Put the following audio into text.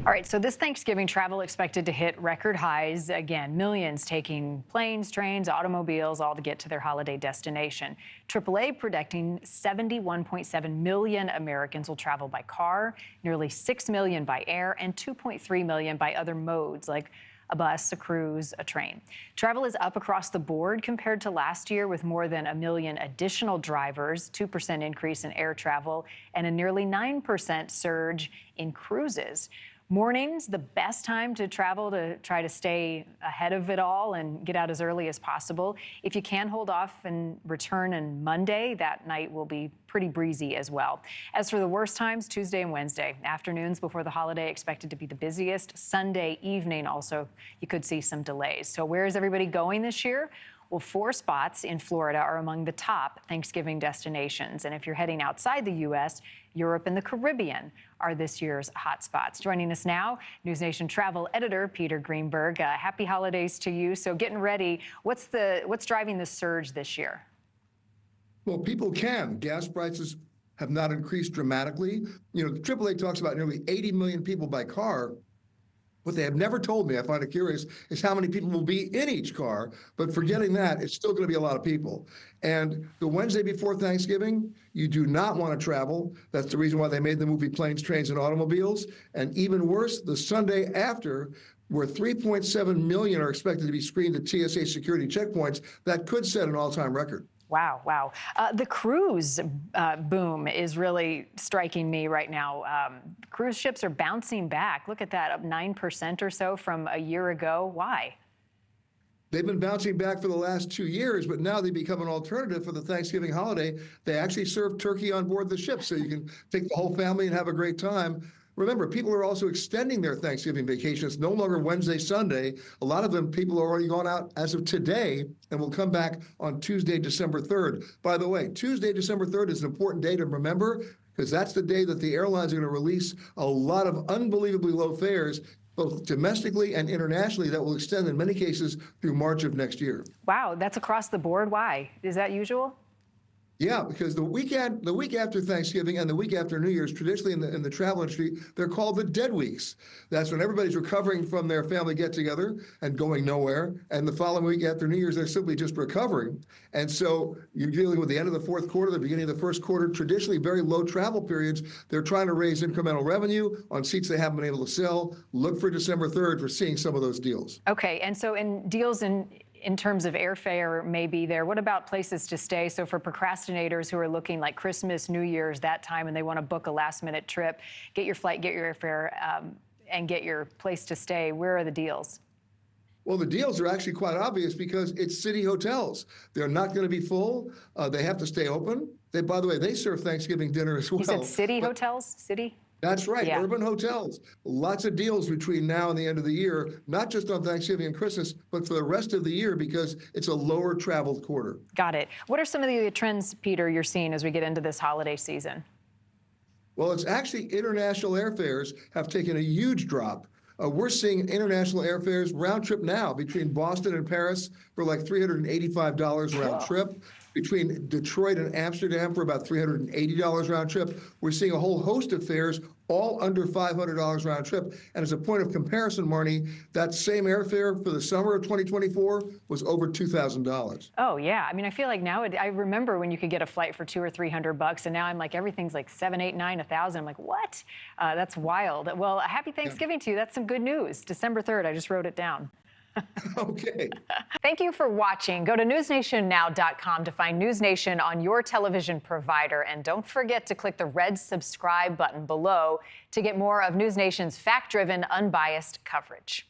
All right, so this Thanksgiving travel expected to hit record highs again. Millions taking planes, trains, automobiles, all to get to their holiday destination. AAA predicting 71.7 million Americans will travel by car, nearly 6 million by air, and 2.3 million by other modes like a bus, a cruise, a train. Travel is up across the board compared to last year, with more than a million additional drivers, 2% increase in air travel, and a nearly 9% surge in cruises. Mornings, the best time to travel to try to stay ahead of it all and get out as early as possible. If you can hold off and return on Monday, that night will be pretty breezy as well. As for the worst times, Tuesday and Wednesday. Afternoons before the holiday expected to be the busiest. Sunday evening also, you could see some delays. So where is everybody going this year? Well, 4 spots in Florida are among the top Thanksgiving destinations. And if you're heading outside the U.S., Europe and the Caribbean are this year's hot spots. Joining us now, NewsNation travel editor Peter Greenberg. Happy holidays to you. So getting ready, what's driving the surge this year? Well, people can. Gas prices have not increased dramatically. You know, the AAA talks about nearly 80 million people by car. What they have never told me, I find it curious, is how many people will be in each car. But forgetting that, it's still going to be a lot of people. And the Wednesday before Thanksgiving, you do not want to travel. That's the reason why they made the movie Planes, Trains, and Automobiles. And even worse, the Sunday after, where 3.7 million are expected to be screened at TSA security checkpoints, that could set an all-time record. Wow, wow. The cruise boom is really striking me right now. Cruise ships are bouncing back. Look at that, up 9% or so from a year ago. Why? They've been bouncing back for the last 2 years, but now they become an alternative for the Thanksgiving holiday. They actually serve turkey on board the ship, so you can take the whole family and have a great time. Remember, people are also extending their Thanksgiving vacation. It's no longer Wednesday, Sunday. A lot of them, people are already gone out as of today and will come back on Tuesday, December 3rd. By the way, Tuesday, December 3rd is an important day to remember because that's the day that the airlines are going to release a lot of unbelievably low fares, both domestically and internationally, that will extend in many cases through March of next year. Wow, that's across the board. Why? Is that usual? Yeah, because the week after Thanksgiving and the week after New Year's, traditionally in the travel industry, they're called the dead weeks. That's when everybody's recovering from their family get-together and going nowhere. And the following week after New Year's, they're simply just recovering. And so you're dealing with the end of the fourth quarter, the beginning of the first quarter, traditionally very low travel periods. They're trying to raise incremental revenue on seats they haven't been able to sell. Look for December 3rd for seeing some of those deals. Okay, and so in deals in terms of airfare may be there. What about places to stay? So for procrastinators who are looking like Christmas, New Year's, that time, and they want to book a last-minute trip, get your flight, get your airfare, and get your place to stay, where are the deals? Well, the deals are actually quite obvious because it's city hotels. They're not going to be full. They have to stay open. By the way, they serve Thanksgiving dinner as well. You said city hotels? City? That's right, Yeah. Urban hotels. Lots of deals between now and the end of the year, not just on Thanksgiving and Christmas, but for the rest of the year because it's a lower traveled quarter. Got it. What are some of the trends, Peter, you're seeing as we get into this holiday season? Well, it's actually international airfares have taken a huge drop. We're seeing international airfares round trip now between Boston and Paris for like $385 round trip. Between Detroit and Amsterdam for about $380 round trip. We're seeing a whole host of fares, all under $500 round trip. And as a point of comparison, Marni, that same airfare for the summer of 2024 was over $2,000. Oh, yeah. I mean, I feel like now, I remember when you could get a flight for $200 or $300, and now I'm like, everything's like $700, $800, $900, $1,000. I'm like, what? That's wild. Well, happy Thanksgiving to you. That's some good news. December 3rd, I just wrote it down. Okay. Thank you for watching. Go to newsnationnow.com to find NewsNation on your television provider. And don't forget to click the red subscribe button below to get more of NewsNation's fact-driven, unbiased coverage.